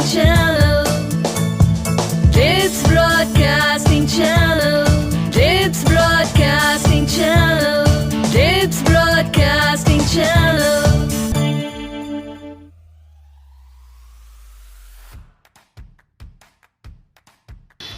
Channel. Dips Broadcasting Channel. Dips Broadcasting Channel. Dips Broadcasting Channel.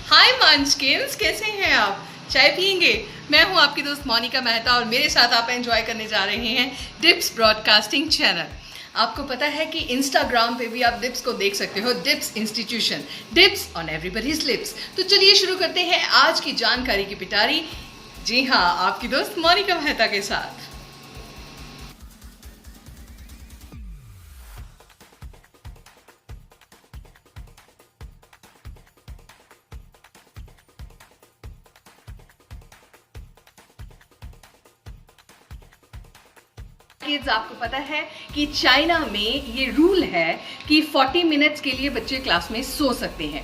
हाय मंचकिन्स, कैसे हैं आप? चाय पियेंगे? मैं हूं आपकी दोस्त मोनिका मेहता और मेरे साथ आप एंजॉय करने जा रहे हैं डिप्स ब्रॉडकास्टिंग चैनल। आपको पता है कि इंस्टाग्राम पे भी आप डिप्स को देख सकते हो, dips institution, dips on everybody's lips. तो चलिए शुरू करते हैं आज की जानकारी की पिटारी। जी हाँ, आपकी दोस्त मोनिका मेहता के साथ। किड्स, आपको पता है कि चाइना में ये रूल है कि 40 मिनट्स के लिए बच्चे क्लास में सो सकते हैं।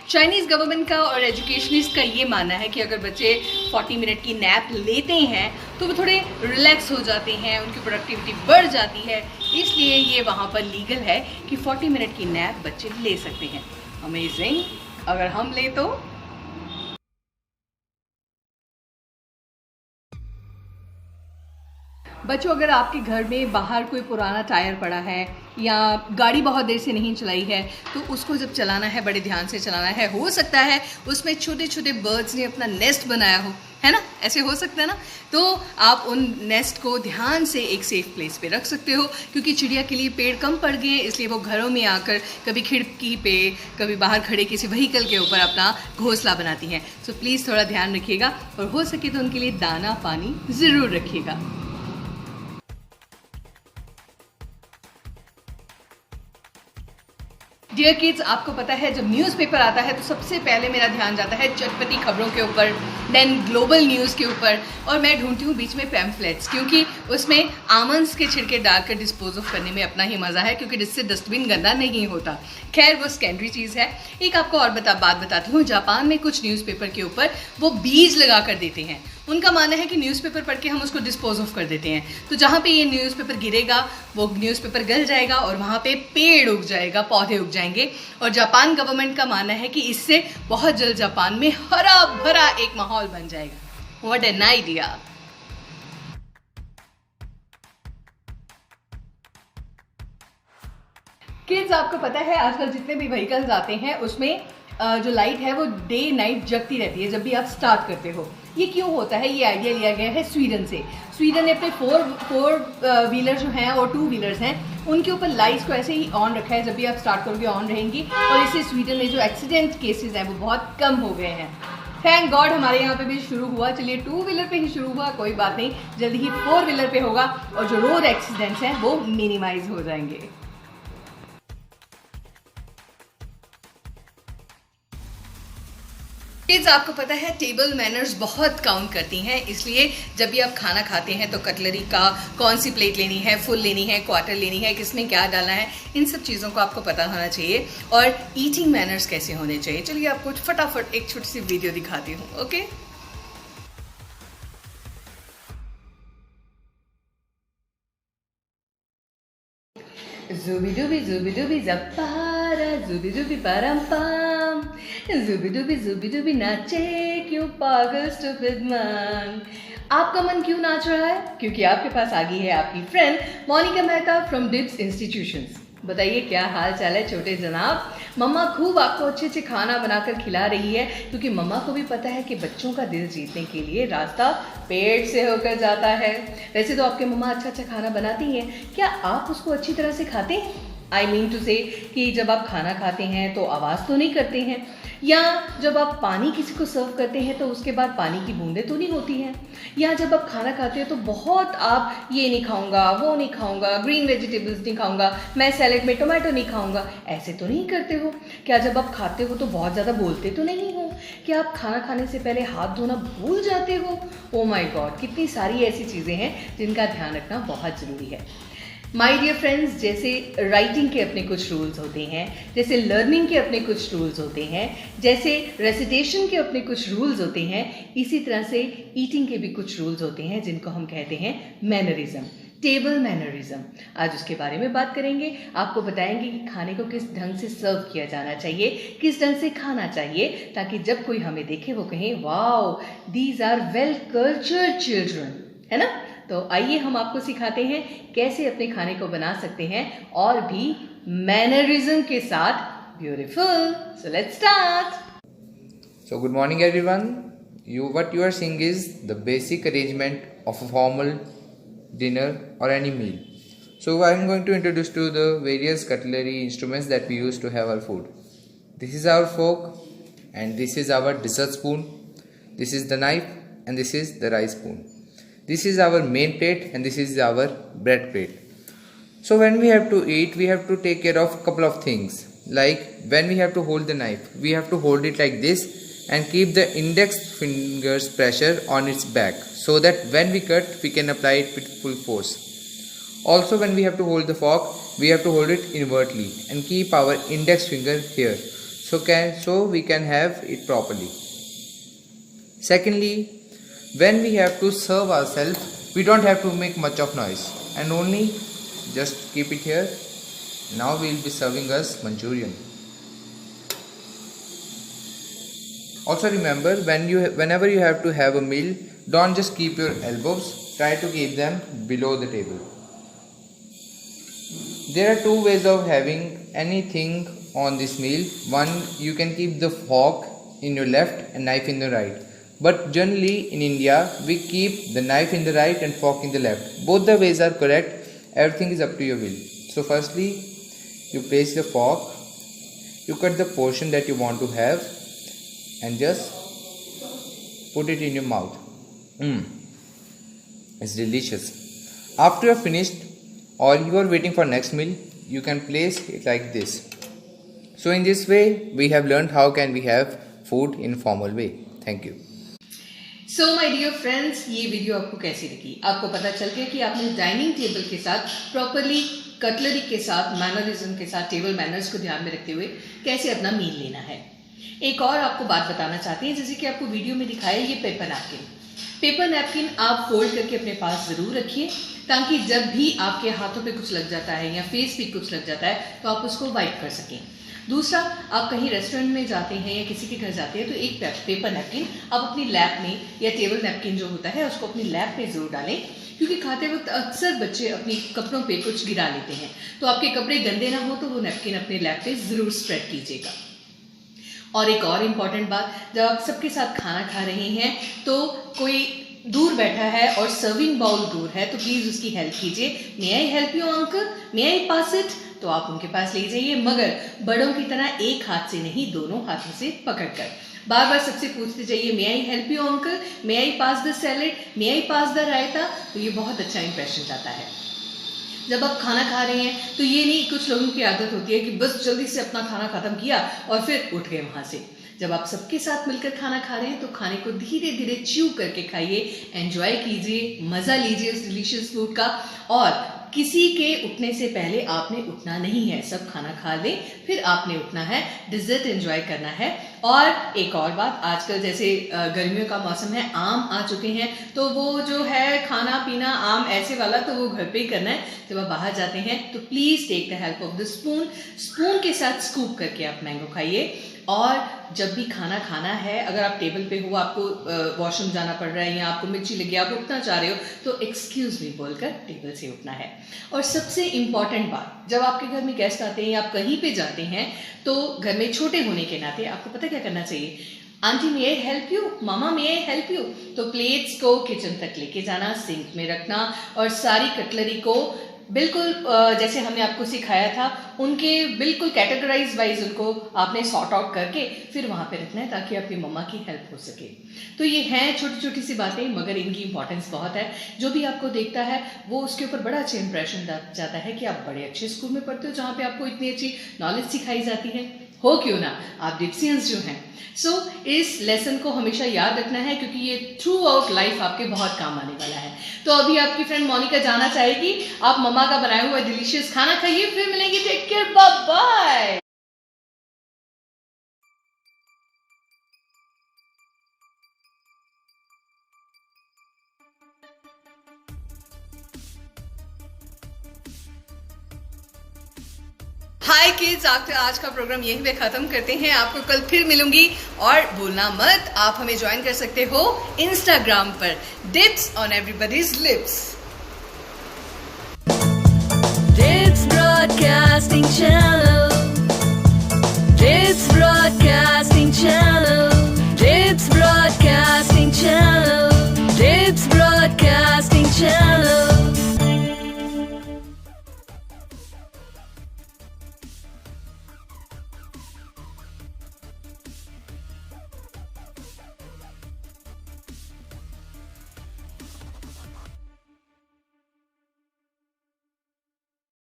चाइनीज गवर्नमेंट का और एजुकेशनिस्ट का ये मानना है कि अगर बच्चे 40 मिनट की नैप लेते हैं तो वो थोड़े रिलैक्स हो जाते हैं, उनकी प्रोडक्टिविटी बढ़ जाती है। इसलिए ये वहाँ पर लीगल है कि 40 मिनट की नैप बच्चे ले सकते हैं। अमेजिंग! अगर हम ले तो बच्चों, अगर आपके घर में बाहर कोई पुराना टायर पड़ा है या गाड़ी बहुत देर से नहीं चलाई है तो उसको जब चलाना है बड़े ध्यान से चलाना है। हो सकता है उसमें छोटे छोटे बर्ड्स ने अपना नेस्ट बनाया हो, है ना? ऐसे हो सकता है ना? तो आप उन नेस्ट को ध्यान से एक सेफ प्लेस पे रख सकते हो, क्योंकि चिड़िया के लिए पेड़ कम पड़ गए हैं, इसलिए वो घरों में आकर कभी खिड़की पे, कभी बाहर खड़े किसी व्हीकल के ऊपर अपना घोंसला बनाती हैं। सो प्लीज़ थोड़ा ध्यान रखिएगा और हो सके तो उनके लिए दाना पानी ज़रूर रखिएगा। डियर किड्स, आपको पता है जब न्यूज़पेपर आता है तो सबसे पहले मेरा ध्यान जाता है चटपटी खबरों के ऊपर, देन ग्लोबल न्यूज़ के ऊपर, और मैं ढूंढती हूँ बीच में पैम्फलेट्स, क्योंकि उसमें आमंड्स के छिड़के डालकर डिस्पोज ऑफ करने में अपना ही मज़ा है, क्योंकि जिससे डस्टबिन गंदा नहीं होता। खैर, वो सेकेंडरी चीज़ है। एक आपको और बात बताती हूँ। जापान में कुछ न्यूज़पेपर के ऊपर वो बीज लगा कर देते हैं। उनका मानना है कि न्यूज़पेपर पढ़ के हम उसको डिस्पोज ऑफ कर देते हैं, तो जहाँ पे ये न्यूज़पेपर गिरेगा वो न्यूज़पेपर गल जाएगा और वहाँ पे पेड़ उग जाएगा, पौधे उग जाएंगे। और जापान गवर्नमेंट का मानना है कि इससे बहुत जल्द जापान में हरा भरा एक माहौल बन जाएगा। What an idea! किड्स, आपको पता है आजकल जितने भी व्हीकल्स आते हैं उसमें जो लाइट है वो डे नाइट जगती रहती है जब भी आप स्टार्ट करते हो। ये क्यों होता है? ये आइडिया लिया गया है स्वीडन से। स्वीडन ने अपने फोर व्हीलर जो हैं और 2 व्हीलर्स हैं उनके ऊपर लाइट्स को ऐसे ही ऑन रखा है, जब भी आप स्टार्ट करोगे ऑन रहेंगी, और इससे स्वीडन में जो एक्सीडेंट केसेस हैं वो बहुत कम हो गए हैं। थैंक गॉड हमारे यहाँ पे भी शुरू हुआ। चलिए, 2 व्हीलर पे ही शुरू हुआ, कोई बात नहीं, जल्दी ही 4 व्हीलर पे होगा और जो रोड एक्सीडेंट्स हैं वो मिनिमाइज हो जाएंगे। किड्स, आपको पता है टेबल मैनर्स बहुत काउंट करती हैं, इसलिए जब भी आप खाना खाते हैं तो कटलरी का कौन सी प्लेट लेनी है, फुल लेनी है, क्वार्टर लेनी है, किसमें क्या डालना है, इन सब चीज़ों को आपको पता होना चाहिए। और ईटिंग मैनर्स कैसे होने चाहिए, चलिए आपको फटाफट एक छोटी सी वीडियो दिखाती हूँ। ओके, जुबी डूबी जपारा, जुबी परम पाम, जुबी डूबी नाचे क्यों पागल स्टूपिड मैन। आपका मन क्यों नाच रहा है? क्योंकि आपके पास आ गई है आपकी friend Monika Mehta from DIPS institutions. बताइए क्या हाल चाल है छोटे जनाब? मम्मा खूब आपको अच्छे अच्छे खाना बनाकर खिला रही है, क्योंकि मम्मा को भी पता है कि बच्चों का दिल जीतने के लिए रास्ता पेट से होकर जाता है। वैसे तो आपके मम्मा अच्छा अच्छा खाना बनाती हैं, क्या आप उसको अच्छी तरह से खाते हैं? आई मीन टू से कि जब आप खाना खाते हैं तो आवाज़ तो नहीं करते हैं, या जब आप पानी किसी को सर्व करते हैं तो उसके बाद पानी की बूंदें तो नहीं होती हैं, या जब आप खाना खाते हो तो बहुत आप ये नहीं खाऊंगा, वो नहीं खाऊंगा, ग्रीन वेजिटेबल्स नहीं खाऊंगा, मैं सैलेड में टोमेटो नहीं खाऊंगा, ऐसे तो नहीं करते हो? क्या जब आप खाते हो तो बहुत ज़्यादा बोलते तो नहीं हो? क्या आप खाना खाने से पहले हाथ धोना भूल जाते हो? ओ माय गॉड, कितनी सारी ऐसी चीज़ें हैं जिनका ध्यान रखना बहुत ज़रूरी है। माय डियर फ्रेंड्स, जैसे राइटिंग के अपने कुछ रूल्स होते हैं, जैसे लर्निंग के अपने कुछ रूल्स होते हैं, जैसे रेसिटेशन के अपने कुछ रूल्स होते हैं, इसी तरह से ईटिंग के भी कुछ रूल्स होते हैं जिनको हम कहते हैं मैनरिज्म। टेबल मैनरिज्म, आज उसके बारे में बात करेंगे। आपको बताएंगे कि खाने को किस ढंग से सर्व किया जाना चाहिए, किस ढंग से खाना चाहिए, ताकि जब कोई हमें देखे वो कहें wow these are well cultured children, है ना। तो आइए हम आपको सिखाते हैं कैसे अपने खाने को बना सकते हैं और भी मैनरिज्म के साथ beautiful. So let's start. So good morning everyone. What you are seeing is the basic arrangement of a formal dinner or any meal. So I am going to introduce to the various cutlery instruments that we use to have our food. This is our fork and this is our dessert spoon. This is the knife and this is the rice spoon. This is our main plate and this is our bread plate. So when we have to eat, we have to take care of a couple of things. Like when we have to hold the knife, we have to hold it like this and keep the index fingers pressure on its back so that when we cut, we can apply it with full force. Also when we have to hold the fork, we have to hold it invertly and keep our index finger here so we can have it properly. Secondly, when we have to serve ourselves, we don't have to make much of noise and only just keep it here. Now we will be serving us Manchurian. Also remember, whenever you have to have a meal, don't just keep your elbows, try to keep them below the table. There are two ways of having anything on this meal. One, you can keep the fork in your left and knife in the right. But generally in India, we keep the knife in the right and fork in the left. Both the ways are correct. Everything is up to your will. So firstly, you place the fork, you cut the portion that you want to have and just put it in your mouth. It's delicious. After you are finished or you are waiting for next meal, you can place it like this. So in this way, we have learned how can we have food in formal way. Thank you. So my dear friends, ये video आपको कैसी लगी? आपको पता चल गया कि आपने डाइनिंग टेबल के साथ प्रॉपरली कटलरी के साथ मैनरिज्म के साथ टेबल मैनर्स को ध्यान में रखते हुए कैसे अपना मील लेना है। एक और आपको बात बताना चाहते हैं, जैसे कि आपको वीडियो में दिखाया, ये पेपर नैपकिन। पेपर नैपकिन आप फोल्ड करके अपने पास ज़रूर रखिए ताकि जब भी आपके हाथों पे कुछ लग जाता है या फेस पे कुछ लग जाता है तो आप उसको वाइप कर सकें। दूसरा, आप कहीं रेस्टोरेंट में जाते हैं या किसी के घर जाते हैं तो एक पेपर नैपकिन आप अपनी लैप में या टेबल नैपकिन जो होता है उसको अपनी लैप में ज़रूर डालें, क्योंकि खाते वक्त अक्सर बच्चे अपने कपड़ों पे कुछ गिरा लेते हैं। तो आपके कपड़े गंदे ना हो तो वो नैपकिन अपने लैप पे ज़रूर स्प्रेड कीजिएगा। और एक और इम्पॉर्टेंट बात, जब आप सबके साथ खाना खा रहे हैं तो कोई दूर बैठा है और सर्विंग बाउल दूर है तो प्लीज़ उसकी हेल्प कीजिए। May I help you uncle, may I pass it, तो आप उनके पास ले जाइए, मगर बड़ों की तरह एक हाथ से नहीं, दोनों हाथों से पकड़कर। बार बार सबसे पूछते जाइए may I help you uncle, may I pass the salad, may I pass the raita, तो ये बहुत अच्छा इंप्रेशन जाता है। जब आप खाना खा रहे हैं तो ये नहीं, कुछ लोगों की आदत होती है कि बस जल्दी से अपना खाना खत्म किया और फिर उठ गए वहाँ से। जब आप सबके साथ मिलकर खाना खा रहे हैं तो खाने को धीरे धीरे च्यू करके खाइए, एंजॉय कीजिए, मज़ा लीजिए उस डिलीशियस फूड का। और किसी के उठने से पहले आपने उठना नहीं है, सब खाना खा लें फिर आपने उठना है, डिज़र्ट एंजॉय करना है। और एक और बात, आजकल जैसे गर्मियों का मौसम है, आम आ चुके हैं, तो वो जो है खाना पीना आम ऐसे वाला तो वो घर पे ही करना है। जब आप बाहर जाते हैं तो please take the help of the spoon के साथ स्कूप करके आप मैंगो खाइए। और जब भी खाना खाना है, अगर आप टेबल पे हो, आपको वॉशरूम जाना पड़ रहा है या आपको मिर्ची लगी, आप उठना चाह रहे हो तो एक्सक्यूज़ मी बोलकर टेबल से उठना है। और सबसे इम्पॉर्टेंट बात, जब आपके घर में गेस्ट आते हैं या आप कहीं पे जाते हैं तो घर में छोटे होने के नाते आपको पता क्या करना चाहिए? Aunty may I help you, mama may I help you, तो प्लेट्स को किचन तक लेके जाना, सिंक में रखना और सारी कटलरी को बिल्कुल जैसे हमने आपको सिखाया था उनके बिल्कुल कैटेगराइज वाइज उनको आपने सॉर्ट आउट करके फिर वहाँ पे रखना है ताकि आपकी मम्मा की हेल्प हो सके। तो ये हैं छोटी छोटी सी बातें, मगर इनकी इंपॉर्टेंस बहुत है। जो भी आपको देखता है वो उसके ऊपर बड़ा अच्छा इंप्रेशन जाता है कि आप बड़े अच्छे स्कूल में पढ़ते हो जहाँ पे आपको इतनी अच्छी नॉलेज सिखाई जाती है। हो क्यों ना, आप डिप्सियंस जो हैं। सो इस लेसन को हमेशा याद रखना है क्योंकि ये थ्रू आउट लाइफ आपके बहुत काम आने वाला है। तो अभी आपकी फ्रेंड मोनिका जाना चाहेगी, आप मम्मा का बनाया हुआ डिलीशियस खाना खाइए, फिर मिलेंगे। Take care, bye bye. Hi kids, आज का प्रोग्राम यहीं पे ख़त्म करते हैं। आपको कल फिर मिलूंगी और भूलना मत, आप हमें ज्वाइन कर सकते हो इंस्टाग्राम पर dips on everybody's lips. Dips Broadcasting Channel. Dips Broadcasting Channel. Dips Broadcasting Channel. Dips Broadcasting Channel.